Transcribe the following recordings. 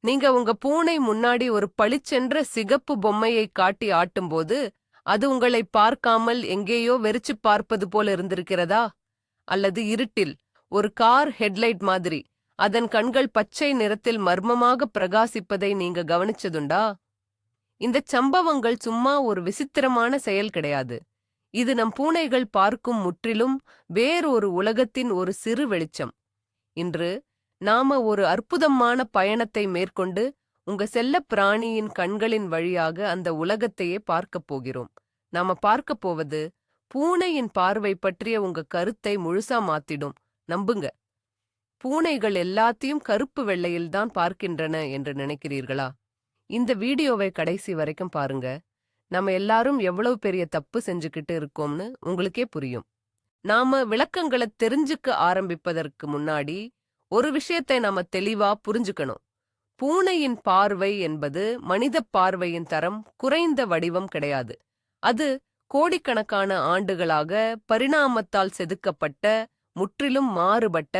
நீங்க உங்க பூனை முன்னாடி ஒரு பளிச்சென்ற சிகப்பு பொம்மையை காட்டி ஆட்டும்போது அது உங்களை பார்க்காமல் எங்கேயோ வெறிச்சுப் பார்ப்பது போல இருந்திருக்கிறதா? அல்லது இருட்டில் ஒரு கார் ஹெட்லைட் மாதிரி அதன் கண்கள் பச்சை நிறத்தில் மர்மமாக பிரகாசிப்பதை நீங்க கவனிச்சதுண்டா? இந்தச் சம்பவங்கள் சும்மா ஒரு விசித்திரமான செயல் கிடையாது. இது நம் பூனைகள் பார்க்கும் முற்றிலும் வேறொரு உலகத்தின் ஒரு சிறு வெளிச்சம். இன்று நாம ஒரு அற்புதமான பயணத்தை மேற்கொண்டு உங்க செல்லப் பிராணியின் கண்களின் வழியாக அந்த உலகத்தையே பார்க்கப் போகிறோம். நாம பார்க்கப் போவது பூனையின் பார்வை பற்றிய உங்க கருத்தை முழுசா மாத்திடும். நம்புங்க. பூனைகள் எல்லாத்தையும் கருப்பு வெள்ளையில்தான் பார்க்கின்றன என்று நினைக்கிறீர்களா? இந்த வீடியோவை கடைசி வரைக்கும் பாருங்க. நம்ம எல்லாரும் எவ்வளவு பெரிய தப்பு செஞ்சுக்கிட்டு இருக்கோம்னு உங்களுக்கே புரியும். நாம விளக்கங்களை தெரிஞ்சுக்க ஆரம்பிப்பதற்கு முன்னாடி ஒரு விஷயத்தை நாம தெளிவா புரிஞ்சுக்கணும். பூனையின் பார்வை என்பது மனித பார்வையின் தரம் குறைந்த வடிவம் கிடையாது. அது கோடிக்கணக்கான ஆண்டுகளாக பரிணாமத்தால் செதுக்கப்பட்ட முற்றிலும் மாறுபட்ட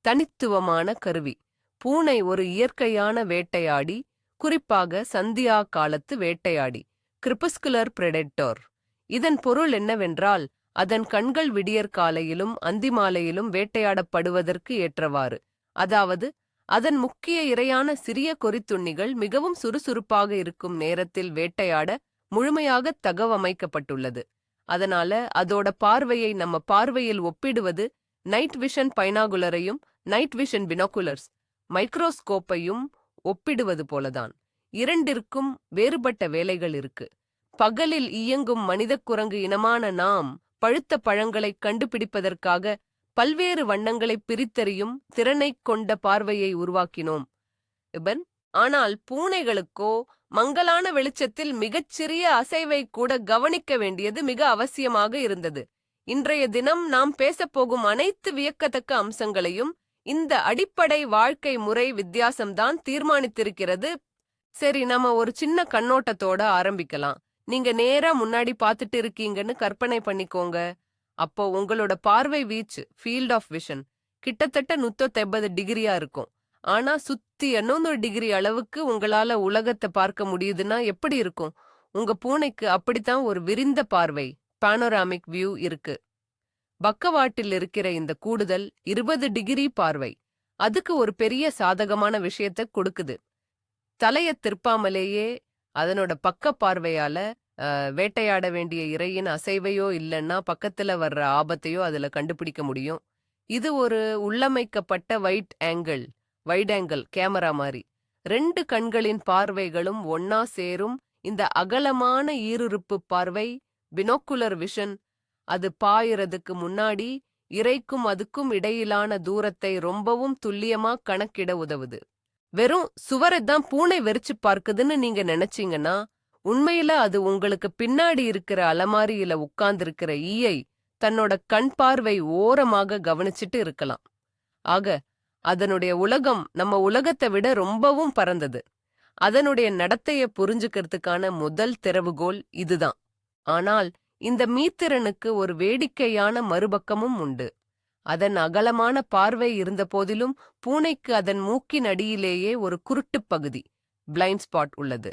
தனித்துவமான கருவி. பூனை ஒரு இயற்கையான வேட்டையாடி, குறிப்பாக சந்தியா காலத்து வேட்டையாடி, கிரிபஸ்குலர் பிரெடெட்டோர். இதன் பொருள் என்னவென்றால் அதன் கண்கள் விடியற் காலையிலும் அந்திமாலையிலும் வேட்டையாடப்படுவதற்கு ஏற்றவாறு, அதாவது அதன் முக்கிய இரையான சிறிய கொறித்துண்ணிகள் மிகவும் சுறுசுறுப்பாக இருக்கும் நேரத்தில் வேட்டையாட முழுமையாக தகவமைக்கப்பட்டுள்ளது. அதனால அதோட பார்வையை நம்ம பார்வையில் ஒப்பிடுவது நைட் விஷன் பைனாகுலரையும் நைட் விஷன் பினோகுலர்ஸ் மைக்ரோஸ்கோப்பையும் ஒப்பிடுவது போலதான். இரண்டிற்கும் வேறுபட்ட வேலைகள் இருக்கு. பகலில் இயங்கும் மனிதக் குரங்கு இனமான நாம் பழுத்த பழங்களை கண்டுபிடிப்பதற்காக பல்வேறு வண்ணங்களை பிரித்தறியும் திறனைக் கொண்ட பார்வையை உருவாக்கினோம். ஆனால் பூனைகளுக்கோ மங்கலான வெளிச்சத்தில் மிகச்சிறிய அசைவை கூட கவனிக்க வேண்டியது மிக அவசியமாக இருந்தது. இன்றைய தினம் நாம் பேசப்போகும் அனைத்து வியக்கத்தக்க அம்சங்களையும் இந்த அடிப்படை வாழ்க்கை முறை வித்தியாசம்தான் தீர்மானித்திருக்கிறது. சரி, நம்ம ஒரு சின்ன கண்ணோட்டத்தோட ஆரம்பிக்கலாம். நீங்க நேரா முன்னாடி பார்த்துட்டு இருக்கீங்கன்னு கற்பனை பண்ணிக்கோங்க. அப்போ உங்களோட பார்வை வீச்சு, ஃபீல்ட் ஆஃப் விஷன், கிட்டத்தட்ட 180 டிகிரியா இருக்கும். ஆனா சுத்தி 800 டிகிரி அளவுக்கு உங்களால உலகத்தை பார்க்க முடியுதுன்னா எப்படி இருக்கும்? உங்க பூனைக்கு அப்படித்தான் ஒரு விரிந்த பார்வை, பானோராமிக் வியூ இருக்கு. பக்கவாட்டில் இருக்கிற இந்த கூடுதல் 20 டிகிரி பார்வை அதுக்கு ஒரு பெரிய சாதகமான விஷயத்தை கொடுக்குது. தலைய திருப்பாமலேயே அதனோட பக்க பார்வையால வேட்டையாட வேண்டிய இரையின் அசைவையோ இல்லைன்னா பக்கத்துல வர்ற ஆபத்தையோ அதுல கண்டுபிடிக்க முடியும். இது ஒரு உள்ளமைக்கப்பட்ட வைட் ஆங்கிள் கேமரா மாதிரி. 2 கண்களின் பார்வைகளும் ஒன்னா சேரும் இந்த அகலமான ஈருறுப்பு பார்வை, பினோக்குலர் விஷன், அது பாயிறதுக்கு முன்னாடி இரைக்கும் அதுக்கும் இடையிலான தூரத்தை ரொம்பவும் துல்லியமா கணக்கிட உதவுது. வெறும் சுவரைத்தான் பூனை வெறிச்சு பார்க்குதுன்னு நீங்க நினைச்சீங்கன்னா உண்மையில அது உங்களுக்கு பின்னாடி இருக்கிற அலமாரியில உட்கார்ந்திருக்கிற ஈயை தன்னோட கண் பார்வை ஓரமாக கவனிச்சிட்டு இருக்கலாம். ஆக அதனுடைய உலகம் நம்ம உலகத்தை விட ரொம்பவும் பரந்தது. அதனுடைய நடத்தைய புரிஞ்சுக்கிறதுக்கான முதல் திறவுகோல் இதுதான். ஆனால் இந்த மீத்திறனுக்கு ஒரு வேடிக்கையான மறுபக்கமும் உண்டு. அதன் அகலமான பார்வை இருந்த போதிலும் பூனைக்கு அதன் மூக்கின் அடியிலேயே ஒரு குருட்டுப் பகுதி, பிளைண்ட் ஸ்பாட் உள்ளது.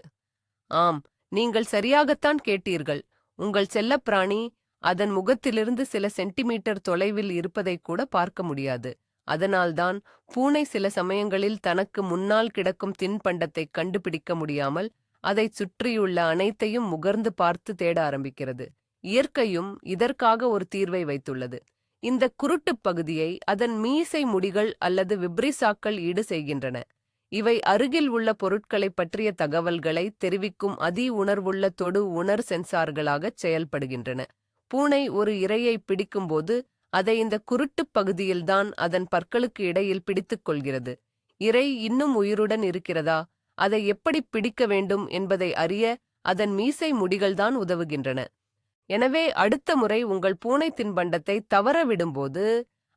ஆம், நீங்கள் சரியாகத்தான் கேட்டீர்கள். உங்கள் செல்லப்பிராணி அதன் முகத்திலிருந்து சில சென்டிமீட்டர் தொலைவில் இருப்பதை கூட பார்க்க முடியாது. அதனால்தான் பூனை சில சமயங்களில் தனக்கு முன்னால் கிடக்கும் தின்பண்டத்தை கண்டுபிடிக்க முடியாமல் அதைச் சுற்றியுள்ள அனைத்தையும் முகர்ந்து பார்த்து தேட ஆரம்பிக்கிறது. இயற்கையும் இதற்காக ஒரு தீர்வை வைத்துள்ளது. இந்த குருட்டுப் பகுதியை அதன் மீசை முடிகள் அல்லது விப்ரிசாக்கள் ஈடு செய்கின்றன. இவை அருகில் உள்ள பொருட்களை பற்றிய தகவல்களை தெரிவிக்கும் அதி உணர்வுள்ள தொடு உணர் சென்சார்களாகச் செயல்படுகின்றன. பூனை ஒரு இரையை பிடிக்கும்போது அதை இந்த குருட்டுப் பகுதியில்தான் அதன் பற்களுக்கு இடையில் பிடித்துக் கொள்கிறது. இரை இன்னும் உயிருடன் இருக்கிறதா, அதை எப்படி பிடிக்க வேண்டும் என்பதை அறிய அதன் மீசை முடிகள்தான் உதவுகின்றன. எனவே அடுத்த முறை உங்கள் பூனை தின்பண்டத்தை தவற விடும்போது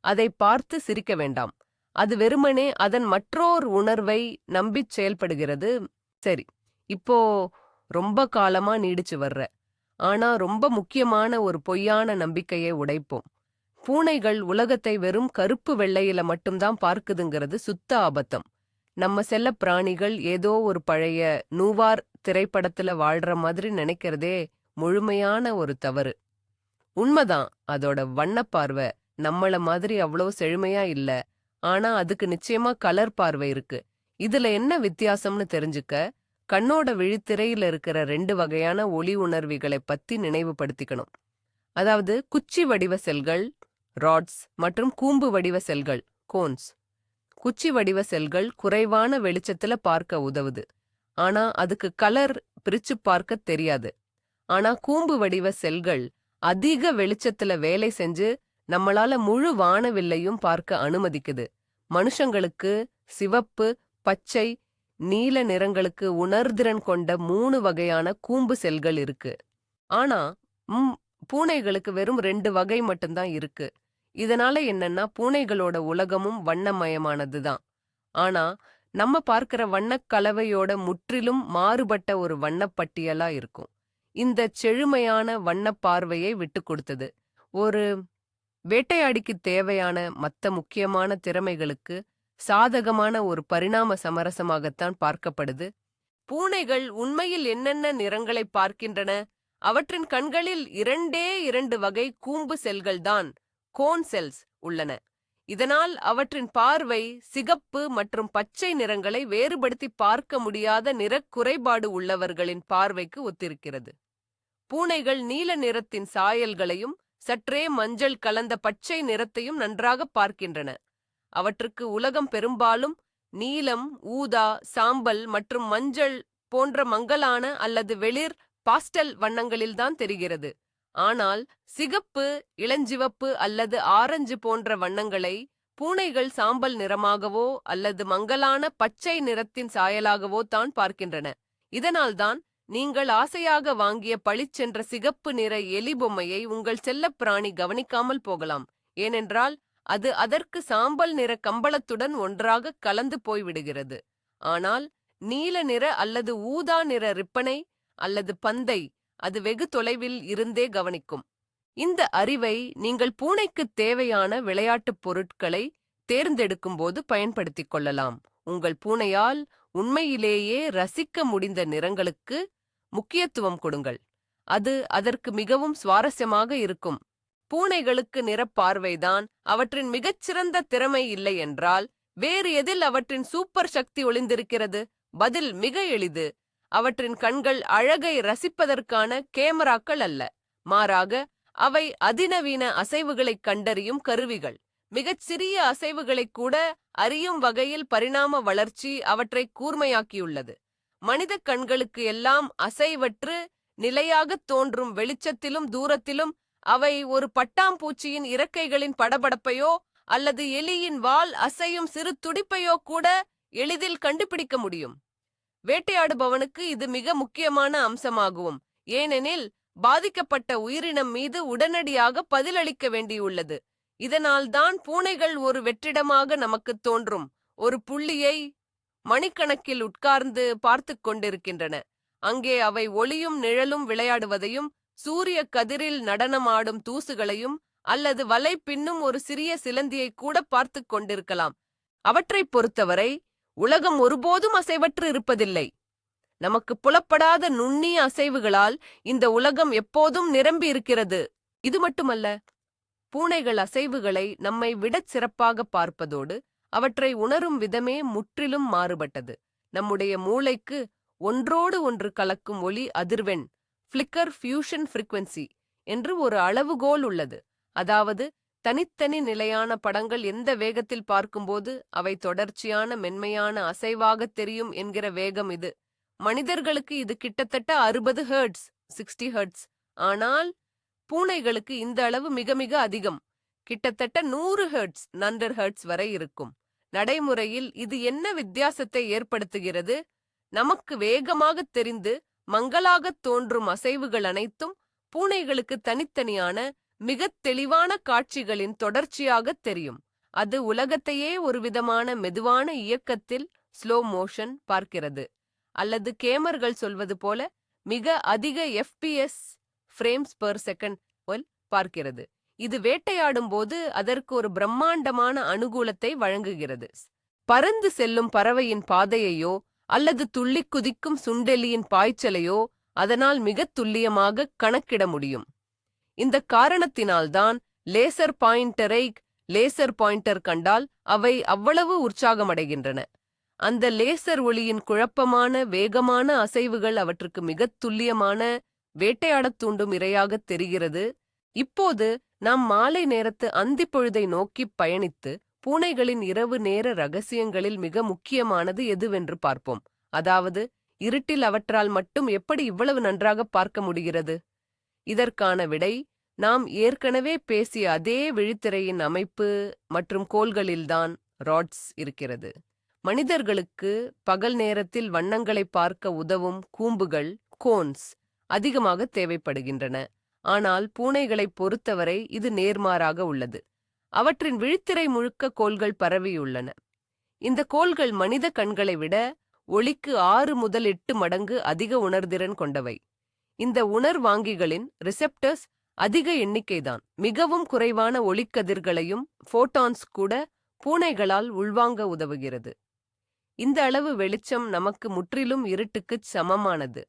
அதை பார்த்து சிரிக்க வேண்டாம். அது வெறுமனே அதன் மற்றோர் உணர்வை நம்பிச் செயல்படுகிறது. சரி, இப்போ ரொம்ப காலமா நீடிச்சு வர்ற ஆனா ரொம்ப முக்கியமான ஒரு பொய்யான நம்பிக்கையை உடைப்போம். பூனைகள் உலகத்தை வெறும் கருப்பு வெள்ளையில மட்டும்தான் பார்க்குதுங்கிறது சுத்த அபத்தம். நம்ம செல்ல பிராணிகள் ஏதோ ஒரு பழைய நூவார் திரைப்படத்துல வாழ்ற மாதிரி நினைக்கிறதே முழுமையான ஒரு தவறு. உண்மைதான், அதோட வண்ணப்பார்வை நம்மள மாதிரி அவ்வளோ செழுமையா இல்ல. ஆனா அதுக்கு நிச்சயமா கலர் பார்வை இருக்கு. இதுல என்ன வித்தியாசம்னு தெரிஞ்சுக்க கண்ணோட விழித்திரையில இருக்கிற 2 வகையான ஒளி உணர்விகளை பத்தி நினைவுபடுத்திக்கணும். அதாவது குச்சி வடிவ செல்கள் ராட்ஸ் மற்றும் கூம்பு வடிவ செல்கள் கோன்ஸ். குச்சி வடிவ செல்கள் குறைவான வெளிச்சத்துல பார்க்க உதவுது. ஆனா அதுக்கு கலர் பிரிச்சு பார்க்க தெரியாது. ஆனா கூம்பு வடிவ செல்கள் அதிக வெளிச்சத்துல வேலை செஞ்சு நம்மளால முழு வானவில்லையும் பார்க்க அனுமதிக்குது. மனுஷங்களுக்கு சிவப்பு, பச்சை, நீல நிறங்களுக்கு உணர்திறன் கொண்ட 3 வகையான கூம்பு செல்கள் இருக்கு. ஆனா பூனைகளுக்கு வெறும் 2 வகை மட்டும்தான் இருக்கு. இதனால என்னன்னா பூனைகளோட உலகமும் வண்ணமயமானதுதான். ஆனா நம்ம பார்க்கிற வண்ணக் கலவையோட முற்றிலும் மாறுபட்ட ஒரு வண்ணப்பட்டியலா இருக்கும். இந்த செழுமையான வண்ணப் பார்வையை விட்டு கொடுத்தது ஒரு வேட்டையாடிக்கு தேவையான மத்த முக்கியமான திறமைகளுக்கு சாதகமான ஒரு பரிணாம சமரசமாகத்தான் பார்க்கப்படுது. பூனைகள் உண்மையில் என்னென்ன நிறங்களை பார்க்கின்றன? அவற்றின் கண்களில் 2 வகை கூம்பு செல்கள்தான் கோன் செல்ஸ் உள்ளன. இதனால் அவற்றின் பார்வை சிகப்பு மற்றும் பச்சை நிறங்களை வேறுபடுத்தி பார்க்க முடியாத நிறக் குறைபாடு உள்ளவர்களின் பார்வைக்கு ஒத்திருக்கிறது. பூனைகள் நீல நிறத்தின் சாயல்களையும் சற்றே மஞ்சள் கலந்த பச்சை நிறத்தையும் நன்றாக பார்க்கின்றன. அவற்றுக்கு உலகம் பெரும்பாலும் நீலம், ஊதா, சாம்பல் மற்றும் மஞ்சள் போன்ற மங்கலான அல்லது வெளிர் பாஸ்டல் வண்ணங்களில்தான் தெரிகிறது. ஆனால் சிகப்பு, இளஞ்சிவப்பு அல்லது ஆரஞ்சு போன்ற வண்ணங்களை பூனைகள் சாம்பல் நிறமாகவோ அல்லது மங்கலான பச்சை நிறத்தின் சாயலாகவோ தான் பார்க்கின்றன. இதனால்தான் நீங்கள் ஆசையாக வாங்கிய பளிச்சென்ற சிகப்பு நிற எலி பொம்மையை உங்கள் செல்லப் பிராணி கவனிக்காமல் போகலாம். ஏனென்றால் அது அதற்கு சாம்பல் நிற கம்பளத்துடன் ஒன்றாக கலந்து போய்விடுகிறது. ஆனால் நீல நிற அல்லது ஊதா நிற ரிப்பனை அல்லது பந்தை அது வெகு தொலைவில் இருந்தே கவனிக்கும். இந்த அறிவை நீங்கள் பூனைக்கு தேவையான விளையாட்டுப் பொருட்களை தேர்ந்தெடுக்கும் போது பயன்படுத்திக் கொள்ளலாம். உங்கள் பூனையால் உண்மையிலேயே ரசிக்க முடிந்த நிறங்களுக்கு முக்கியத்துவம் கொடுங்கள். அது அதற்கு மிகவும் சுவாரஸ்யமாக இருக்கும். பூனைகளுக்கு நிறப்பார்வைதான் அவற்றின் மிகச்சிறந்த திறமை இல்லை என்றால் வேறு எதில் அவற்றின் சூப்பர் சக்தி ஒளிந்திருக்கிறது? பதில் மிக எளிது. அவற்றின் கண்கள் அழகை ரசிப்பதற்கான கேமராக்கள் அல்ல, மாறாக அவை அதிநவீன அசைவுகளைக் கண்டறியும் கருவிகள். மிகச் சிறிய அசைவுகளை கூட அறியும் வகையில் பரிணாம வளர்ச்சி அவற்றை கூர்மையாக்கியுள்ளது. மனித கண்களுக்கு எல்லாம் அசைவற்று நிலையாகத் தோன்றும் வெளிச்சத்திலும் தூரத்திலும் அவை ஒரு பட்டாம்பூச்சியின் இறக்கைகளின் படபடப்பையோ அல்லது எலியின் வால் அசையும் சிறு துடிப்பையோ கூட எளிதில் கண்டுபிடிக்க முடியும். வேட்டையாடுபவனுக்கு இது மிக முக்கியமான அம்சமாகும். ஏனெனில் பாதிக்கப்பட்ட உயிரினம் மீது உடனடியாக பதிலளிக்க வேண்டியுள்ளது. இதனால்தான் பூனைகள் ஒரு வெற்றிடமாக நமக்கு தோன்றும் ஒரு புள்ளியை மணிக்கணக்கில் உட்கார்ந்து பார்த்து கொண்டிருக்கின்றன. அங்கே அவை ஒளியும் நிழலும் விளையாடுவதையும் சூரிய கதிரில் நடனமாடும் தூசுகளையும் அல்லது வலை பின்னும் ஒரு சிறிய சிலந்தியை கூட பார்த்து கொண்டிருக்கலாம். அவற்றைப் பொறுத்தவரை உலகம் ஒருபோதும் அசைவற்று இருப்பதில்லை. நமக்கு புலப்படாத நுண்ணிய அசைவுகளால் இந்த உலகம் எப்போதும் நிரம்பி இருக்கிறது. இது மட்டுமல்ல, பூனைகள் அசைவுகளை நம்மை விடச் சிறப்பாக பார்ப்பதோடு அவற்றை உணரும் விதமே முற்றிலும் மாறுபட்டது. நம்முடைய மூளைக்கு ஒன்றோடு ஒன்று கலக்கும் ஒளி அதிர்வெண் ஃபிளிக்கர் ஃபியூஷன் ஃப்ரீக்வென்சி என்று ஒரு அளவுகோல் உள்ளது. அதாவது தனித்தனி நிலையான படங்கள் எந்த வேகத்தில் பார்க்கும்போது அவை தொடர்ச்சியான மென்மையான அசைவாக தெரியும் என்கிற வேகம் இது. மனிதர்களுக்கு இது கிட்டத்தட்ட 60 ஹெர்ட்ஸ் 60 ஹெர்ட்ஸ். ஆனால் பூனைகளுக்கு இந்த அளவு மிக மிக அதிகம், கிட்டத்தட்ட 100 ஹெர்ட்ஸ் 100 ஹெர்ட்ஸ் வரை இருக்கும். நடைமுறையில் இது என்ன வித்தியாசத்தை ஏற்படுத்துகிறது? நமக்கு வேகமாக தெரிந்து மங்கலாகத் தோன்றும் அசைவுகள் அனைத்தும் பூனைகளுக்கு தனித்தனியான மிகத் தெளிவான காட்சிகளின் தொடர்ச்சியாகத் தெரியும். அது உலகத்தையே ஒருவிதமான மெதுவான இயக்கத்தில் ஸ்லோ மோஷன் பார்க்கிறது. அல்லது கேமர்கள் சொல்வது போல மிக அதிக FPS ஃப்ரேம்ஸ் பெர் செகண்ட் பார்க்கிறது. இது வேட்டையாடும் போது அதற்கு ஒரு பிரம்மாண்டமான அனுகூலத்தை வழங்குகிறது. பறந்து செல்லும் பறவையின் பாதையையோ அல்லது துள்ளிக் குதிக்கும் சுண்டெலியின் பாய்ச்சலையோ அதனால் மிகத் துல்லியமாக கணக்கிட முடியும். இந்த காரணத்தினால்தான் லேசர் பாயிண்டர் கண்டால் அவை அவ்வளவு உற்சாகமடைகின்றன. அந்த லேசர் ஒளியின் குழப்பமான வேகமான அசைவுகள் அவற்றுக்கு மிகத் துல்லியமான வேட்டையாடத் தூண்டும் இரையாகத் தெரிகிறது. இப்போது நாம் மாலை நேரத்து அந்திப்பொழுதை நோக்கிப் பயணித்து பூனைகளின் இரவு நேர ரகசியங்களில் மிக முக்கியமானது எதுவென்று பார்ப்போம். அதாவது, இருட்டில் அவற்றால் மட்டும் எப்படி இவ்வளவு நன்றாக பார்க்க முடிகிறது? இதற்கான விடை நாம் ஏற்கனவே பேசிய அதே விழித்திரையின் அமைப்பு மற்றும் கோல்களில்தான் ராட்ஸ் இருக்கிறது. மனிதர்களுக்கு பகல் நேரத்தில் வண்ணங்களை பார்க்க உதவும் கூம்புகள், கோன்ஸ், அதிகமாக தேவைப்படுகின்றன. ஆனால் பூனைகளைப் பொறுத்தவரை இது நேர்மாறாக உள்ளது. அவற்றின் விழித்திரை முழுக்க கோல்கள் பரவியுள்ளன. இந்த கோல்கள் மனித கண்களை விட ஒளிக்கு 6 முதல் 8 மடங்கு அதிக உணர்திறன் கொண்டவை. இந்த உணர்வாங்கிகளின் ரிசெப்டர்ஸ் அதிக எண்ணிக்கைதான். மிகவும் குறைவான ஒளிக்கதிர்களையும் ஃபோட்டான்ஸ் கூட பூனைகளால் உள்வாங்க உதவுகிறது. இந்த அளவு வெளிச்சம் நமக்கு முற்றிலும் இருட்டுக்குச் சமமானது.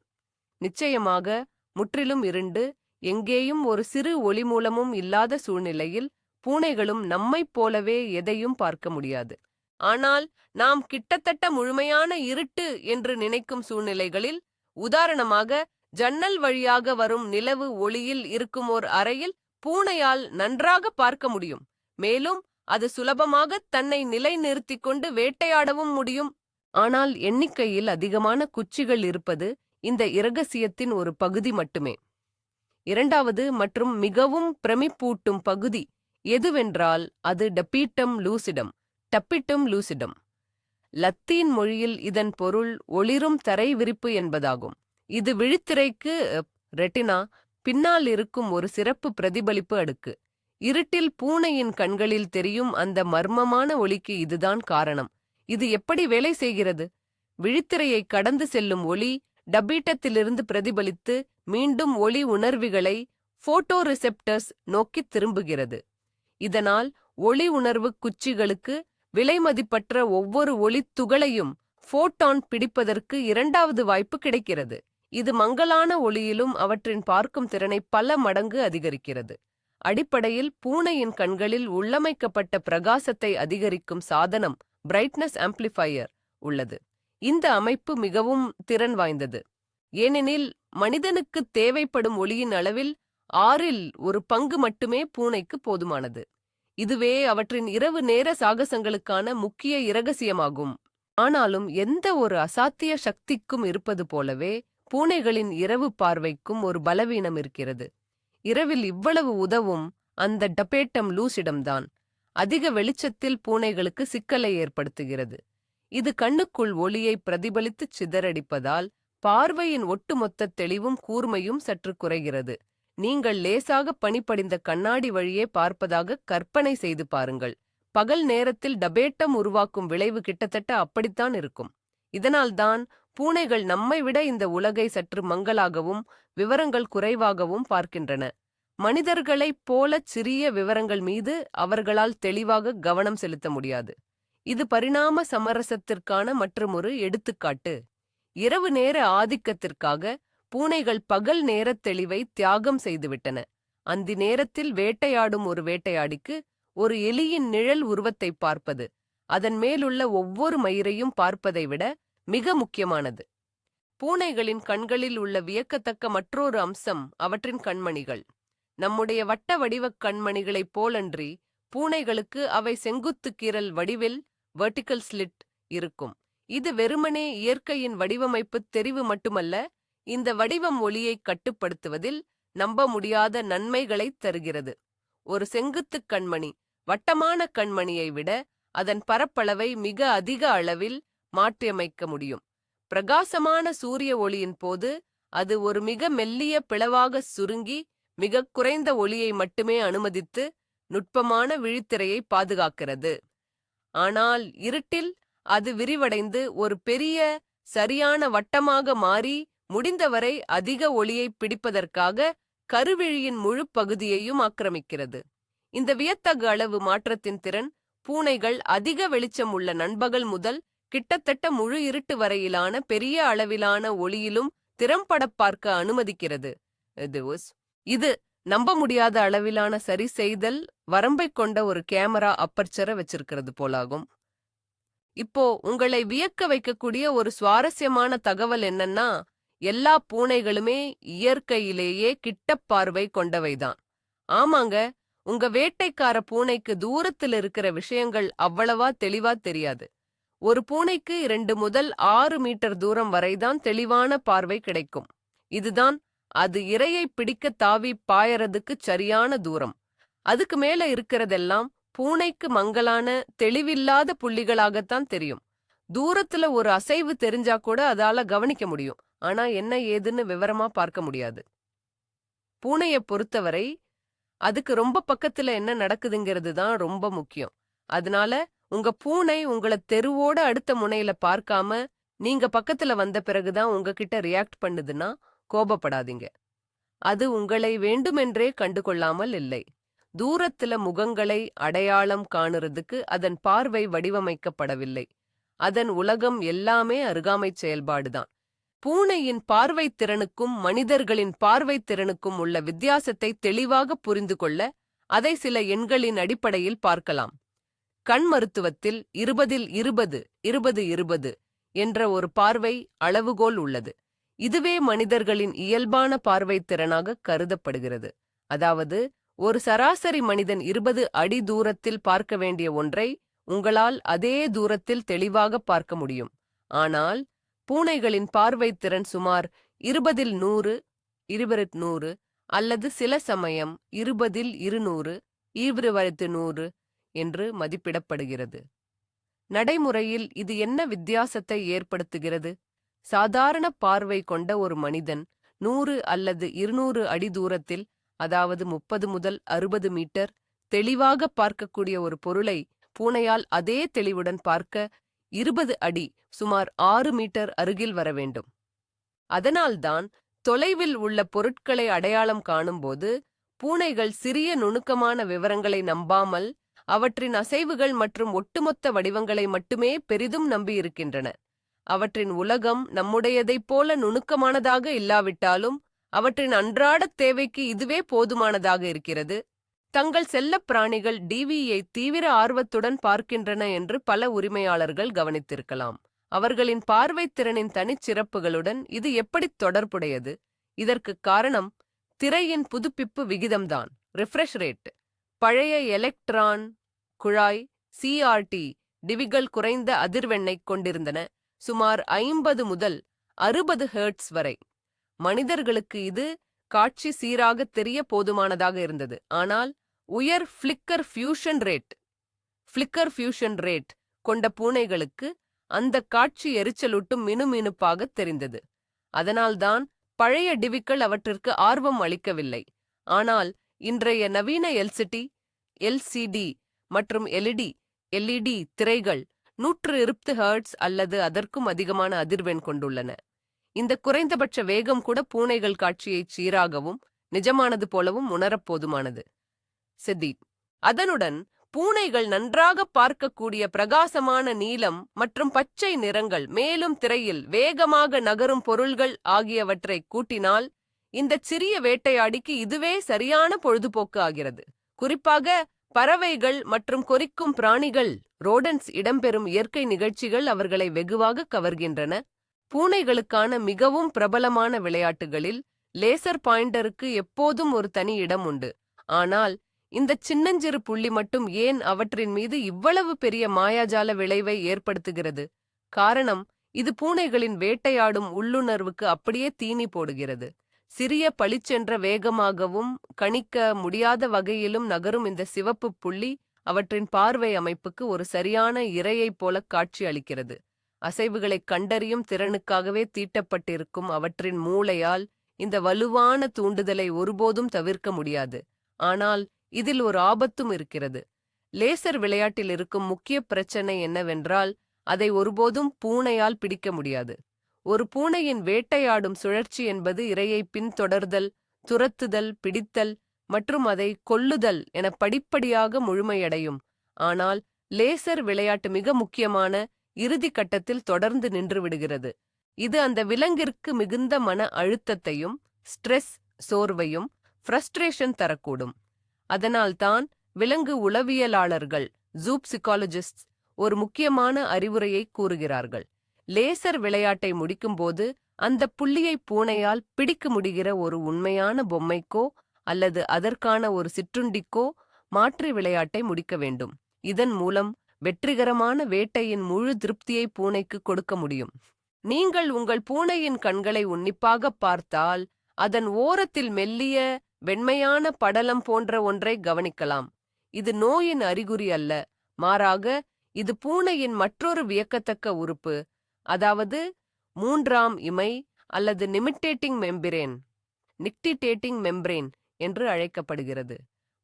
நிச்சயமாக முற்றிலும் இருண்டு, எங்கேயும் ஒரு சிறு ஒளி மூலமும் இல்லாத சூழ்நிலையில் பூனைகளும் நம்மைப் போலவே எதையும் பார்க்க முடியாது. ஆனால் நாம் கிட்டத்தட்ட முழுமையான இருட்டு என்று நினைக்கும் சூழ்நிலைகளில், உதாரணமாக ஜன்னல் வழியாக வரும் நிலவு ஒளியில் இருக்கும் ஓர் அறையில் பூனையால் நன்றாக பார்க்க முடியும். மேலும் அது சுலபமாக தன்னை நிலைநிறுத்திக் கொண்டு வேட்டையாடவும் முடியும். ஆனால் எண்ணிக்கையில் அதிகமான குச்சிகள் இருப்பது இந்த இரகசியத்தின் ஒரு பகுதி மட்டுமே. இரண்டாவது மற்றும் மிகவும் பிரமிப்பூட்டும் பகுதி எதுவென்றால் அது டப்பீட்டம் லூசிடம். லத்தீன் மொழியில் இதன் பொருள் ஒளிரும் தரை விரிப்பு என்பதாகும். இது விழித்திரைக்கு ரெட்டினா பின்னால் இருக்கும் ஒரு சிறப்பு பிரதிபலிப்பு அடுக்கு. இருட்டில் பூனையின் கண்களில் தெரியும் அந்த மர்மமான ஒளிக்கு இதுதான் காரணம். இது எப்படி வேலை செய்கிறது? விழித்திரையை கடந்து செல்லும் ஒளி டப்பீட்டத்திலிருந்து பிரதிபலித்து மீண்டும் ஒளி உணர்விகளை போட்டோ ரிசெப்டர்ஸ் நோக்கித் திரும்புகிறது. இதனால் ஒளி உணர்வு குச்சிகளுக்கு விலைமதிப்பற்ற ஒவ்வொரு ஒளித்துகளையும் போட்டான் பிடிப்பதற்கு 2வது வாய்ப்பு கிடைக்கிறது. இது மங்கலான ஒளியிலும் அவற்றின் பார்க்கும் திறனை பல மடங்கு அதிகரிக்கிறது. அடிப்படையில் பூனையின் கண்களில் உள்ளமைக்கப்பட்ட பிரகாசத்தை அதிகரிக்கும் சாதனம் பிரைட்னஸ் ஆம்ப்ளிஃபையர் உள்ளது. இந்த அமைப்பு மிகவும் திறன் வாய்ந்தது. ஏனெனில் மனிதனுக்கு தேவைப்படும் ஒளியின் அளவில் 6ல் 1 பங்கு மட்டுமே பூனைக்கு போதுமானது. இதுவே அவற்றின் இரவு நேர சாகசங்களுக்கான முக்கிய இரகசியமாகும். ஆனாலும் எந்த ஒரு அசாத்திய சக்திக்கும் இருப்பது போலவே பூனைகளின் இரவு பார்வைக்கும் ஒரு பலவீனம் இருக்கிறது. இரவில் இவ்வளவு உதவும் அந்த டப்பேட்டம் லூசிடம்தான் அதிக வெளிச்சத்தில் பூனைகளுக்கு சிக்கலை ஏற்படுத்துகிறது. இது கண்ணுக்குள் ஒளியை பிரதிபலித்து சிதறடிப்பதால் பார்வையின் ஒட்டுமொத்த தெளிவும் கூர்மையும் சற்று குறைகிறது. நீங்கள் லேசாக பனிப்படிந்த கண்ணாடி வழியே பார்ப்பதாக கற்பனை செய்து பாருங்கள். பகல் நேரத்தில் டபேட்டம் உருவாக்கும் விளைவு கிட்டத்தட்ட அப்படித்தான் இருக்கும். இதனால்தான் பூனைகள் நம்மை விட இந்த உலகை சற்று மங்கலாகவும் விவரங்கள் குறைவாகவும் பார்க்கின்றன. மனிதர்களைப் போலச் சிறிய விவரங்கள் மீது அவர்களால் தெளிவாக கவனம் செலுத்த முடியாது. இது பரிணாம சமரசத்திற்கான மற்றுமொரு எடுத்துக்காட்டு. இரவு நேர ஆதிக்கத்திற்காக பூனைகள் பகல் நேரத் தெளிவை தியாகம் செய்துவிட்டன. அந்தி நேரத்தில் வேட்டையாடும் ஒரு வேட்டையாடிக்கு ஒரு எலியின் நிழல் உருவத்தை பார்ப்பது, அதன் மேலுள்ள ஒவ்வொரு மயிரையும் பார்ப்பதை விட மிக முக்கியமானது. பூனைகளின் கண்களில் உள்ள வியக்கத்தக்க மற்றொரு அம்சம் அவற்றின் கண்மணிகள். நம்முடைய வட்ட வடிவக் கண்மணிகளைப் போலன்றி பூனைகளுக்கு அவை செங்குத்து கீறல் வடிவில் வெர்டிகல் ஸ்லிட் இருக்கும். இது வெறுமனே இயற்கையின் வடிவமைப்புத் தெரிவு மட்டுமல்ல, இந்த வடிவம் ஒளியைக் கட்டுப்படுத்துவதில் நம்ப முடியாத நன்மைகளைத் தருகிறது. ஒரு செங்குத்துக் கண்மணி வட்டமான கண்மணியை விட அதன் பரப்பளவை மிக அதிக அளவில் மாற்றியமைக்க முடியும். பிரகாசமான சூரிய ஒளியின் போது அது ஒரு மிக மெல்லிய பிளவாக சுருங்கி மிகக் குறைந்த ஒளியை மட்டுமே அனுமதித்து நுட்பமான விழித்திரையை பாதுகாக்கிறது. ஆனால் இருட்டில் அது விரிவடைந்து ஒரு பெரிய சரியான வட்டமாக மாறி முடிந்தவரை அதிக ஒளியை பிடிப்பதற்காக கருவிழியின் முழு பகுதியையும் ஆக்கிரமிக்கிறது. இந்த வியத்தகு அளவு மாற்றத்தின் திறன் பூனைகள் அதிக வெளிச்சம் உள்ள நண்பகல் முதல் கிட்டத்தட்ட முழு இருட்டு வரையிலான பெரிய அளவிலான ஒளியிலும் திறம்பட பார்க்க அனுமதிக்கிறது. இது நம்ப முடியாத அளவிலான சரி செய்தல் வரம்பை கொண்ட ஒரு கேமரா அப்பர்ச்சரை வச்சிருக்கிறது போலாகும். இப்போ உங்களை வியக்க வைக்கக்கூடிய ஒரு சுவாரஸ்யமான தகவல் என்னன்னா, எல்லா பூனைகளுமே இயற்கையிலேயே கிட்டப் பார்வை கொண்டவைதான். ஆமாங்க, உங்க வேட்டைக்கார பூனைக்கு தூரத்தில் இருக்கிற விஷயங்கள் அவ்வளவா தெளிவா தெரியாது. ஒரு பூனைக்கு 2 முதல் 6 மீட்டர் தூரம் வரைதான் தெளிவான பார்வை கிடைக்கும். இதுதான் அது இரையை பிடிக்க தாவி பாயறதுக்கு சரியான தூரம். அதுக்கு மேல இருக்கிறதெல்லாம் பூனைக்கு மங்கலான தெளிவில்லாத புள்ளிகளாகத்தான் தெரியும். தூரத்துல ஒரு அசைவு தெரிஞ்சா கூட அதால கவனிக்க முடியும். ஆனா என்ன ஏதுன்னு விவரமா பார்க்க முடியாது. பூனைய பொறுத்தவரை அதுக்கு ரொம்ப பக்கத்துல என்ன நடக்குதுங்கிறது தான் ரொம்ப முக்கியம். அதனால உங்க பூனை உங்கள தெருவோட அடுத்த முனையில பார்க்காம நீங்க பக்கத்துல வந்த பிறகுதான் உங்ககிட்ட ரியாக்ட் பண்ணுதுன்னா கோபப்படாதீங்க. அது உங்களை வேண்டுமென்றே கண்டுகொள்ளாமல் இல்லை. தூரத்துல முகங்களை அடையாளம் காணுறதுக்கு அதன் பார்வை வடிவமைக்கப்படவில்லை. அதன் உலகம் எல்லாமே அருகாமைச் செயல்பாடுதான். பூனையின் பார்வைத் திறனுக்கும் மனிதர்களின் பார்வைத் திறனுக்கும் உள்ள வித்தியாசத்தை தெளிவாக புரிந்து கொள்ள அதை சில எண்களின் அடிப்படையில் பார்க்கலாம். கண் மருத்துவத்தில் 20-20-20-20 என்ற ஒரு பார்வை அளவுகோல் உள்ளது. இதுவே மனிதர்களின் இயல்பான பார்வைத் திறனாக கருதப்படுகிறது. அதாவது ஒரு சராசரி மனிதன் 20 அடி தூரத்தில் பார்க்க வேண்டிய ஒன்றை உங்களால் அதே தூரத்தில் தெளிவாக பார்க்க முடியும். ஆனால் பூனைகளின் பார்வைத் திறன் சுமார் 20-100, 20-100 அல்லது சில சமயம் 20-200, 20-100 என்று மதிப்பிடப்படுகிறது. நடைமுறையில் இது என்ன வித்தியாசத்தை ஏற்படுத்துகிறது? சாதாரண பார்வை கொண்ட ஒரு மனிதன் 100 அல்லது 200 அடி தூரத்தில், அதாவது 30 முதல் 60 மீட்டர் தெளிவாக பார்க்கக்கூடிய ஒரு பொருளை பூனையால் அதே தெளிவுடன் பார்க்க 20 அடி சுமார் 6 மீட்டர் அருகில் வர வேண்டும். அதனால்தான் தொலைவில் உள்ள பொருட்களை அடையாளம் காணும்போது பூனைகள் சிறிய நுணுக்கமான விவரங்களை நம்பாமல் அவற்றின் அசைவுகள் மற்றும் ஒட்டுமொத்த வடிவங்களை மட்டுமே பெரிதும் நம்பியிருக்கின்றன. அவற்றின் உலகம் நம்முடையதைப் போல நுணுக்கமானதாக இல்லாவிட்டாலும் அவற்றின் அன்றாடத் தேவைக்கு இதுவே போதுமானதாக இருக்கிறது. தங்கள் செல்லப் பிராணிகள் டிவியை தீவிர ஆர்வத்துடன் பார்க்கின்றன என்று பல உரிமையாளர்கள் கவனித்திருக்கலாம். அவர்களின் பார்வைத் திறனின் தனிச்சிறப்புகளுடன் இது எப்படித் தொடர்புடையது? இதற்குக் காரணம் திரையின் புதுப்பிப்பு விகிதம்தான், ரிஃப்ரெஷ் ரேட். பழைய எலக்ட்ரான் குழாய் சிஆர்டி டிவிகள் குறைந்த அதிர்வெண்ணைக் கொண்டிருந்தன, சுமார் 50 முதல் 60 ஹெர்ட்ஸ் வரை. மனிதர்களுக்கு இது காட்சி சீராக தெரிய போதுமானதாக இருந்தது. ஆனால் உயர் ஃபிளிக்கர் ஃபியூஷன் ரேட் கொண்ட பூனைகளுக்கு அந்த காட்சி எரிச்சலூட்டும் மினுமினுப்பாக தெரிந்தது. அதனால்தான் பழைய டிவிக்கள் அவற்றிற்கு ஆர்வம் அளிக்கவில்லை. ஆனால் இன்றைய நவீன எல்சிடி மற்றும் எல்இடி திரைகள் 120 ஹெர்ட்ஸ் அல்லது அதற்கும் அதிகமான அதிர்வெண் கொண்டுள்ளன. இந்த குறைந்தபட்ச வேகம் கூட பூனைகள் காட்சியைச் சீராகவும் நிஜமானது போலவும் உணரப் போதுமானது. அதனுடன் பூனைகள் நன்றாக பார்க்கக்கூடிய பிரகாசமான நீலம் மற்றும் பச்சை நிறங்கள், மேலும் திரையில் வேகமாக நகரும் பொருள்கள் ஆகியவற்றை கூட்டினால் இந்த சிறிய வேட்டையாடிக்கு இதுவே சரியான பொழுதுபோக்கு ஆகிறது. குறிப்பாக பறவைகள் மற்றும் கொறிக்கும் பிராணிகள், ரோடன்ஸ் இடம்பெறும் இயற்கை நிகழ்ச்சிகள் அவர்களை வெகுவாக கவர்கின்றன. பூனைகளுக்கான மிகவும் பிரபலமான விளையாட்டுகளில் லேசர் பாயிண்டருக்கு எப்போதும் ஒரு தனி இடம் உண்டு. ஆனால் இந்த சின்னஞ்சிறு புள்ளி மட்டும் ஏன் அவற்றின் மீது இவ்வளவு பெரிய மாயாஜால விளைவை ஏற்படுத்துகிறது? காரணம், இது பூனைகளின் வேட்டையாடும் உள்ளுணர்வுக்கு அப்படியே தீனி போடுகிறது. சிறிய பளிச்சென்ற வேகமாகவும் கணிக்க முடியாத வகையிலும் நகரும் இந்த சிவப்பு புள்ளி அவற்றின் பார்வை அமைப்புக்கு ஒரு சரியான இரையைப் போல காட்சி அளிக்கிறது. அசைவுகளைக் கண்டறியும் திறனுக்காகவே தீட்டப்பட்டிருக்கும் அவற்றின் மூளையால் இந்த வலுவான தூண்டுதலை ஒருபோதும் தவிர்க்க முடியாது. ஆனால் இதில் ஒரு ஆபத்தும் இருக்கிறது. லேசர் விளையாட்டில் இருக்கும் முக்கிய பிரச்சனை என்னவென்றால், அதை ஒருபோதும் பூனையால் பிடிக்க முடியாது. ஒரு பூனையின் வேட்டையாடும் சுழற்சி என்பது இரையை பின்தொடர்தல், துரத்துதல், பிடித்தல் மற்றும் அதை கொல்லுதல் என படிப்படியாக முழுமையடையும். ஆனால் லேசர் விளையாட்டு மிக முக்கியமான இறுதி கட்டத்தில் தொடர்ந்து நின்று விடுகிறது. இது அந்த விலங்கிற்கு மிகுந்த மன அழுத்தத்தையும் ஸ்ட்ரெஸ், சோர்வையும் ஃப்ரஸ்ட்ரேஷன் தரக்கூடும். அதனால்தான் விலங்கு உளவியலாளர்கள் ஜூப்சிகாலஜிஸ்ட்ஸ் ஒரு முக்கியமான அறிவுரையை கூறுகிறார்கள். லேசர் விளையாட்டை முடிக்கும்போது அந்த புள்ளியை பூனையால் பிடிக்க முடிகிற ஒரு உண்மையான பொம்மைக்கோ அல்லது அதற்கான ஒரு சிற்றுண்டிக்கோ மாற்று விளையாட்டை முடிக்க வேண்டும். இதன் மூலம் வெற்றிகரமான வேட்டையின் முழு திருப்தியை பூனைக்கு கொடுக்க முடியும். நீங்கள் உங்கள் பூனையின் கண்களை உன்னிப்பாக பார்த்தால் அதன் ஓரத்தில் மெல்லிய வெண்மையான படலம் போன்ற ஒன்றை கவனிக்கலாம். இது நோயின் அறிகுறி அல்ல, மாறாக இது பூனையின் மற்றொரு வியக்கத்தக்க உறுப்பு, அதாவது மூன்றாம் இமை அல்லது நிக்டிடேட்டிங் மெம்பரேன் என்று அழைக்கப்படுகிறது.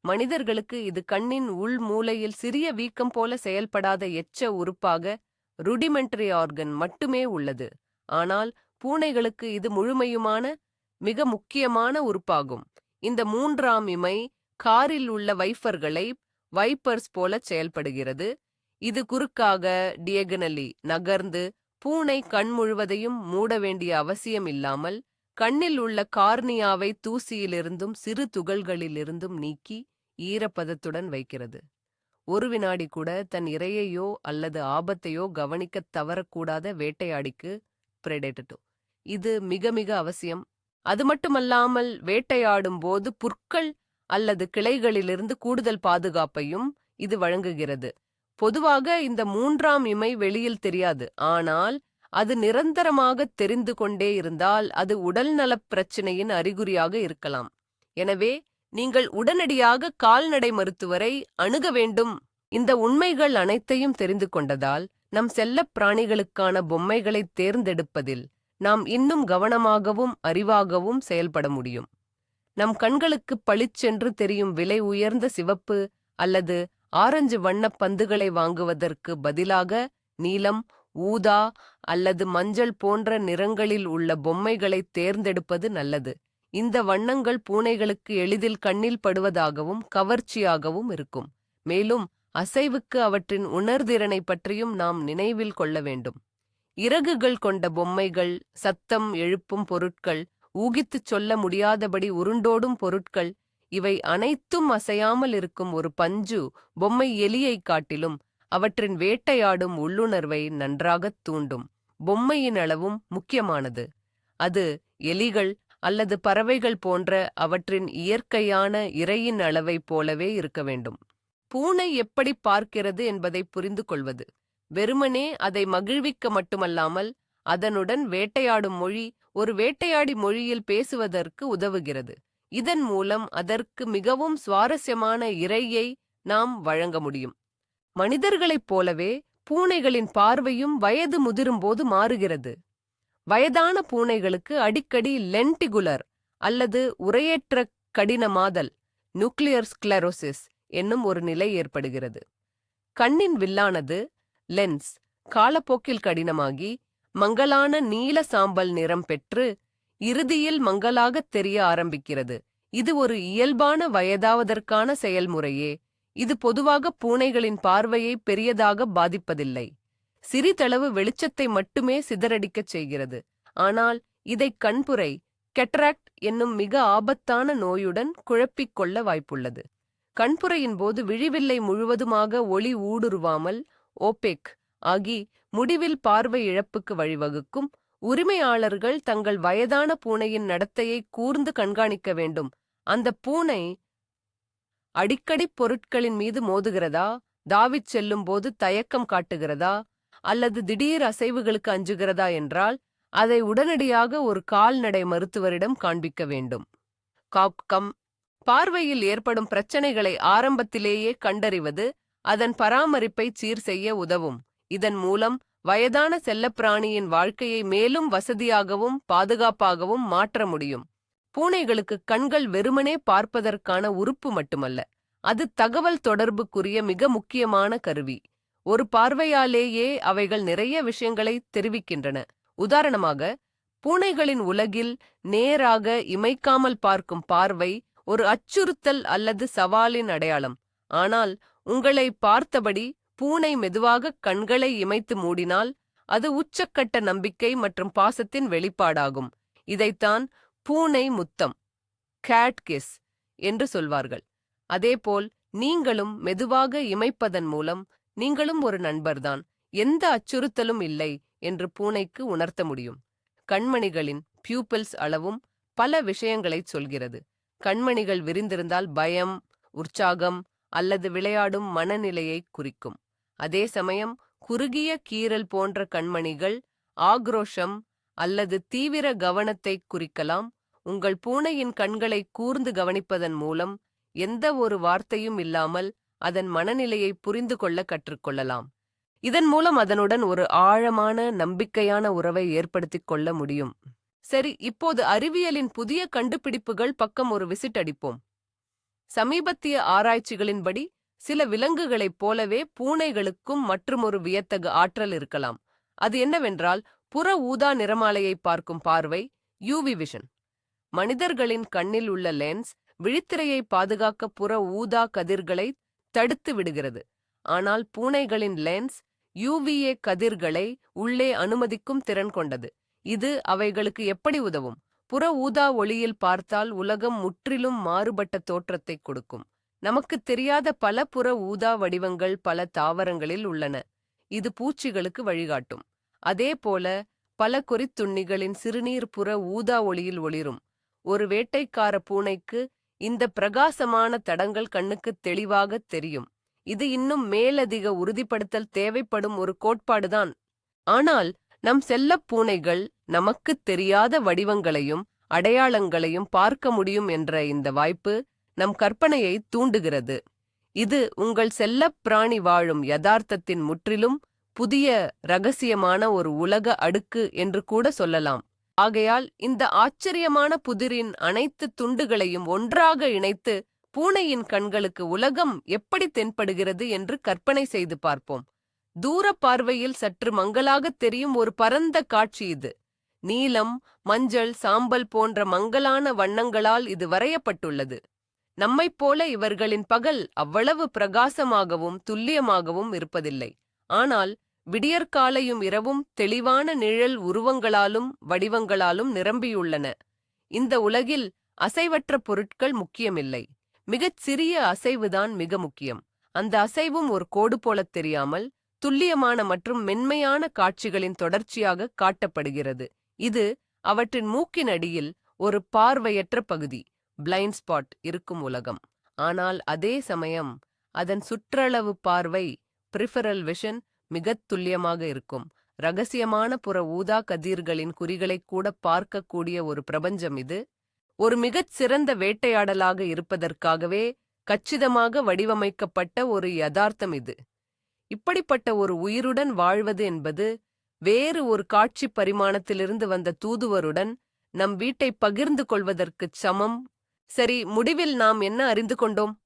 மனிதர்களுக்கு இது கண்ணின் உள் மூலையில் சிறிய வீக்கம் போல செயல்படாத எச்ச உறுப்பாக ருடிமெண்டரி ஆர்கன் மட்டுமே உள்ளது. ஆனால் பூனைகளுக்கு இது முழுமையுமான மிக முக்கியமான உறுப்பாகும். இந்த மூன்றாம் இமை காரில் உள்ள வைப்பர்ஸ் போல செயல்படுகிறது. இது குறுக்காக டியகனலி நகர்ந்து பூனை கண் முழுவதையும் மூட வேண்டிய அவசியம் இல்லாமல் கண்ணில் உள்ள கார்னியாவை தூசியிலிருந்தும் சிறு துகள்களிலிருந்தும் நீக்கி ஈரப்பதத்துடன் வைக்கிறது. ஒரு வினாடி கூட தன் இரையையோ அல்லது ஆபத்தையோ கவனிக்கத் தவறக்கூடாத வேட்டையாடிக்கு பிரெடேட்டோ இது மிக மிக அவசியம். அது மட்டுமல்லாமல் வேட்டையாடும் போது புற்கள் அல்லது கிளைகளிலிருந்து கூடுதல் பாதுகாப்பையும் இது வழங்குகிறது. பொதுவாக இந்த மூன்றாம் இமை வெளியில் தெரியாது, ஆனால் அது நிரந்தரமாக தெரிந்து கொண்டே இருந்தால் அது உடல்நலப் பிரச்சினையின் அறிகுறியாக இருக்கலாம். எனவே நீங்கள் உடனடியாக கால்நடை மருத்துவரை அணுக வேண்டும். இந்த உண்மைகள் அனைத்தையும் தெரிந்து கொண்டதால் நம் செல்லப் பிராணிகளுக்கான பொம்மைகளை தேர்ந்தெடுப்பதில் நாம் இன்னும் கவனமாகவும் அறிவாகவும் செயல்பட முடியும். நம் கண்களுக்கு பளிச்சென்று தெரியும் விலை உயர்ந்த சிவப்பு அல்லது ஆரஞ்சு வண்ணப் பந்துகளை வாங்குவதற்கு பதிலாக நீலம், ஊதா அல்லது மஞ்சள் போன்ற நிறங்களில் உள்ள பொம்மைகளை தேர்ந்தெடுப்பது நல்லது. இந்த வண்ணங்கள் பூனைகளுக்கு எளிதில் கண்ணில் படுவதாகவும் கவர்ச்சியாகவும் இருக்கும். மேலும் அசைவுக்கு அவற்றின் உணர்திறனை பற்றியும் நாம் நினைவில் கொள்ள வேண்டும். இறகுகள் கொண்ட பொம்மைகள், சத்தம் எழுப்பும் பொருட்கள், ஊகித்துச் சொல்ல முடியாதபடி உருண்டோடும் பொருட்கள், இவை அனைத்தும் அசையாமல் இருக்கும் ஒரு பஞ்சு பொம்மை எலியைக் காட்டிலும் அவற்றின் வேட்டையாடும் உள்ளுணர்வை நன்றாகத் தூண்டும். பொம்மையின் அளவும் முக்கியமானது. அது எலிகள் அல்லது பறவைகள் போன்ற அவற்றின் இயற்கையான இரையின் அளவைப் போலவே இருக்க வேண்டும். பூனை எப்படி பார்க்கிறது என்பதை புரிந்து கொள்வது வெறுமனே அதை மகிழ்விக்க மட்டுமல்லாமல் அதனுடன் வேட்டையாடும் மொழி ஒரு வேட்டையாடி மொழியில் பேசுவதற்கு உதவுகிறது. இதன் மூலம் அதற்கு மிகவும் சுவாரஸ்யமான இரையை நாம் வழங்க முடியும். மனிதர்களைப் போலவே பூனைகளின் பார்வையும் வயது முதிரும்போது மாறுகிறது. வயதான பூனைகளுக்கு அடிக்கடி லென்டிகுலர் அல்லது உரையேற்ற கடினமாதல் நியூக்ளியர் ஸ்க்லெரோசிஸ் என்னும் ஒரு நிலை ஏற்படுகிறது. கண்ணின் வில்லானது லென்ஸ் காலப்போக்கில் கடினமாகி மங்கலான நீல சாம்பல் நிறம் பெற்று இறுதியில் மங்கலாகத் தெரிய ஆரம்பிக்கிறது. இது ஒரு இயல்பான வயதாவதற்கான செயல்முறையே. இது பொதுவாக பூனைகளின் பார்வையை பெரியதாக பாதிப்பதில்லை. சிறிதளவு வெளிச்சத்தை மட்டுமே சிதறடிக்கச் செய்கிறது. ஆனால் இதை கண்புரை கெட்டராக்ட் என்னும் மிக ஆபத்தான நோயுடன் குழப்பிக் கொள்ள வாய்ப்புள்ளது. கண்புரையின் போது விழிவில்லை முழுவதுமாக ஒளி ஊடுருவாமல் ஓபேக் ஆகி முடிவில் பார்வை இழப்புக்கு வழிவகுக்கும். உரிமையாளர்கள் தங்கள் வயதான பூனையின் நடத்தையை கூர்ந்து கண்காணிக்க வேண்டும். அந்த பூனை அடிக்கடி பொருட்களின் மீது மோதுகிறதா, தாவிச் செல்லும் போது தயக்கம் காட்டுகிறதா அல்லது திடீர் அசைவுகளுக்கு அஞ்சுகிறதா என்றால் அதை உடனடியாக ஒரு கால்நடை மருத்துவரிடம் காண்பிக்க வேண்டும். பார்வையில் ஏற்படும் பிரச்சனைகளை ஆரம்பத்திலேயே கண்டறிவது அதன் பராமரிப்பை சீர் செய்ய உதவும். இதன் மூலம் வயதான செல்லப்பிராணியின் வாழ்க்கையை மேலும் வசதியாகவும் பாதுகாப்பாகவும் மாற்ற முடியும். பூனைகளுக்கு கண்கள் வெறுமனே பார்ப்பதற்கான உறுப்பு மட்டுமல்ல, அது தகவல் தொடர்புக்குரிய மிக முக்கியமான கருவி. ஒரு பார்வையாலேயே அவைகள் நிறைய விஷயங்களை தெரிவிக்கின்றன. உதாரணமாக, பூனைகளின் உலகில் நேராக இமைக்காமல் பார்க்கும் பார்வை ஒரு அச்சுறுத்தல் அல்லது சவாலின் அடையாளம். ஆனால் உங்களை பார்த்தபடி பூனை மெதுவாக கண்களை இமைத்து மூடினால் அது உச்சக்கட்ட நம்பிக்கை மற்றும் பாசத்தின் வெளிப்பாடாகும். இதைத்தான் பூனை முத்தம், கேட் கிஸ் என்று சொல்வார்கள். அதேபோல் நீங்களும் மெதுவாக இமைப்பதன் மூலம் நீங்களும் ஒரு நண்பர்தான், எந்த அச்சுறுத்தலும் இல்லை என்று பூனைக்கு உணர்த்த முடியும். கண்மணிகளின் பியூப்பிள்ஸ் அளவும் பல விஷயங்களைச் சொல்கிறது. கண்மணிகள் விரிந்திருந்தால் பயம், உற்சாகம் அல்லது விளையாடும் மனநிலையை குறிக்கும். அதே சமயம் குறுகிய கீறல் போன்ற கண்மணிகள் ஆக்ரோஷம் அல்லது தீவிர கவனத்தை குறிக்கலாம். உங்கள் பூனையின் கண்களை கூர்ந்து கவனிப்பதன் மூலம் எந்த ஒரு வார்த்தையும் இல்லாமல் அதன் மனநிலையை புரிந்து கொள்ள கற்றுக்கொள்ளலாம். இதன் மூலம் அதனுடன் ஒரு ஆழமான நம்பிக்கையான உறவை ஏற்படுத்திக் கொள்ள முடியும். சரி, இப்போது அறிவியலின் புதிய கண்டுபிடிப்புகள் பக்கம் ஒரு விசிட் அடிப்போம். சமீபத்திய ஆராய்ச்சிகளின்படி சில விலங்குகளைப் போலவே பூனைகளுக்கும் மற்றுமொரு வியத்தகு ஆற்றல் இருக்கலாம். அது என்னவென்றால் புற ஊதா நிறமாலையை பார்க்கும் பார்வை, யூவி விஷன். மனிதர்களின் கண்ணில் உள்ள லென்ஸ் விழித்திரையை பாதுகாக்க புற ஊதா கதிர்களை தடுத்து விடுகிறது. ஆனால் பூனைகளின் லென்ஸ் யூவிஏ கதிர்களை உள்ளே அனுமதிக்கும் திறன் கொண்டது. இது அவைகளுக்கு எப்படி உதவும்? புற ஊதா ஒளியில் பார்த்தால் உலகம் முற்றிலும் மாறுபட்ட தோற்றத்தை கொடுக்கும். நமக்குத் தெரியாத பல புற ஊதா வடிவங்கள் பல தாவரங்களில் உள்ளன. இது பூச்சிகளுக்கு வழிகாட்டும். அதேபோல பல கொறித்துண்ணிகளின் சிறுநீர் புற ஊதா ஒளியில் ஒளிரும். ஒரு வேட்டைக்கார பூனைக்கு இந்த பிரகாசமான தடங்கள் கண்ணுக்கு தெளிவாகத் தெரியும். இது இன்னும் மேலதிக உறுதிப்படுத்தல் தேவைப்படும் ஒரு கோட்பாடுதான். ஆனால் நம் செல்லப் பூனைகள் நமக்குத் தெரியாத வடிவங்களையும் அடையாளங்களையும் பார்க்க முடியும் என்ற இந்த வாய்ப்பு நம் கற்பனையை தூண்டுகிறது. இது உங்கள் செல்லப் பிராணி வாழும் யதார்த்தத்தின் முற்றிலும் புதிய ரகசியமான ஒரு உலக அடுக்கு என்று கூட சொல்லலாம். ஆகையால் இந்த ஆச்சரியமான புதிரின் அனைத்து துண்டுகளையும் ஒன்றாக இணைத்து பூனையின் கண்களுக்கு உலகம் எப்படி தென்படுகிறது என்று கற்பனை செய்து பார்ப்போம். தூர பார்வையில் சற்று மங்கலாகத் தெரியும் ஒரு பரந்த காட்சி இது. நீலம், மஞ்சள், சாம்பல் போன்ற மங்கலான வண்ணங்களால் இது வரையப்பட்டுள்ளது. நம்மைப் போல இவர்களின் பகல் அவ்வளவு பிரகாசமாகவும் துல்லியமாகவும் இருப்பதில்லை. ஆனால் விடியற்காலையும் இரவும் தெளிவான நிழல் உருவங்களாலும் வடிவங்களாலும் நிரம்பியுள்ளன. இந்த உலகில் அசைவற்ற பொருட்கள் முக்கியமில்லை. மிகச் சிறிய அசைவுதான் மிக முக்கியம். அந்த அசைவும் ஒரு கோடு போலத் தெரியாமல் துல்லியமான மற்றும் மென்மையான காட்சிகளின் தொடர்ச்சியாக காட்டப்படுகிறது. இது அவற்றின் மூக்கின் அடியில் ஒரு பார்வையற்ற பகுதி, பிளைண்ட் ஸ்பாட் இருக்கும் உலகம். ஆனால் அதே சமயம் அதன் சுற்றளவு பார்வை, பிரிஃபரல் விஷன், மிகத் துல்லியமாக இருக்கும். ரகசியமான புற ஊதா கதிர்களின் குறிகளைக் கூட பார்க்கக்கூடிய ஒரு பிரபஞ்சம் இது. ஒரு மிகச் சிறந்த வேட்டையாடலாக இருப்பதற்காகவே கச்சிதமாக வடிவமைக்கப்பட்ட ஒரு யதார்த்தம் இது. இப்படிப்பட்ட ஒரு உயிருடன் வாழ்வது என்பது வேறு ஒரு காட்சி பரிமாணத்திலிருந்து வந்த தூதுவருடன் நம் வீட்டை பகிர்ந்து கொள்வதற்குச் சமம். சரி, முடிவில் நாம் என்ன அறிந்து கொண்டோம்?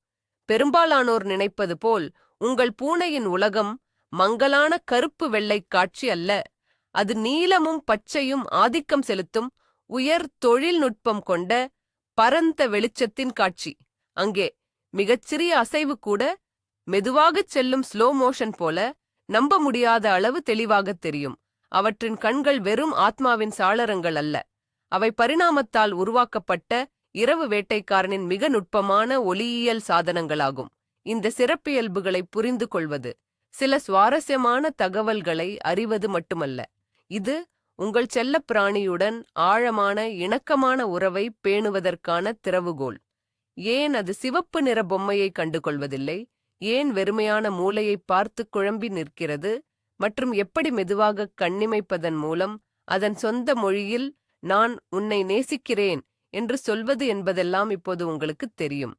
பெரும்பாலானோர் நினைப்பது போல் உங்கள் பூனையின் உலகம் மங்கலான கருப்பு வெள்ளை காட்சி அல்ல. அது நீலமும் பச்சையும் ஆதிக்கம் செலுத்தும் உயர் தொழில்நுட்பம் கொண்ட பரந்த வெளிச்சத்தின் காட்சி. அங்கே மிகச்சிறிய அசைவு கூட மெதுவாகச் செல்லும் ஸ்லோ மோஷன் போல நம்ப முடியாத அளவு தெளிவாகத் தெரியும். அவற்றின் கண்கள் வெறும் ஆத்மாவின் சாளரங்கள் அல்ல. அவை பரிணாமத்தால் உருவாக்கப்பட்ட இரவு வேட்டைக்காரனின் மிக நுட்பமான ஒளியியல் சாதனங்களாகும். இந்த சிறப்பியல்புகளை புரிந்து கொள்வது சில சுவாரஸ்யமான தகவல்களை அறிவது மட்டுமல்ல. இது உங்கள் செல்லப் பிராணியுடன் ஆழமான இணக்கமான உறவை பேணுவதற்கான திறவுகோல். ஏன் அது சிவப்பு நிற பொம்மையை கண்டுகொள்வதில்லை? ஏன் வெறுமையான மூளையை பார்த்து குழம்பி நிற்கிறது? மற்றும் எப்படி மெதுவாக கண்ணிமைப்பதன் மூலம் அதன் சொந்த மொழியில் நான் உன்னை நேசிக்கிறேன் என்று சொல்வது என்பதெல்லாம் இப்போது உங்களுக்கு தெரியும்.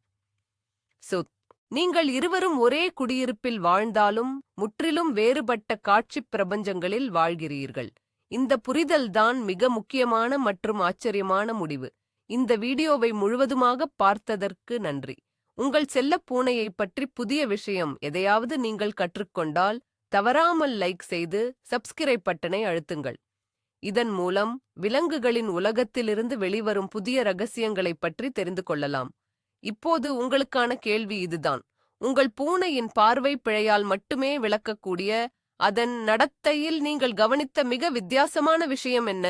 நீங்கள் இருவரும் ஒரே குடியிருப்பில் வாழ்ந்தாலும் முற்றிலும் வேறுபட்ட காட்சிப் பிரபஞ்சங்களில் வாழ்கிறீர்கள். இந்த புரிதல்தான் மிக முக்கியமான மற்றும் ஆச்சரியமான முடிவு. இந்த வீடியோவை முழுவதுமாக பார்த்ததற்கு நன்றி. உங்கள் செல்லப் பூனையைப் பற்றி புதிய விஷயம் எதையாவது நீங்கள் கற்றுக்கொண்டால் தவறாமல் லைக் செய்து சப்ஸ்கிரைப் பட்டனை அழுத்துங்கள். இதன் மூலம் விலங்குகளின் உலகத்திலிருந்து வெளிவரும் புதிய ரகசியங்களைப் பற்றி தெரிந்து கொள்ளலாம். இப்போது உங்களுக்கான கேள்வி இதுதான். உங்கள் பூனையின் பார்வை பிழையால் மட்டுமே விளக்கக்கூடிய அதன் நடத்தையில் நீங்கள் கவனித்த மிக வித்தியாசமான விஷயம் என்ன?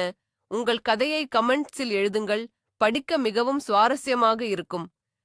உங்கள் கதையை கமெண்ட்ஸில் எழுதுங்கள். படிக்க மிகவும் சுவாரஸ்யமாக இருக்கும்.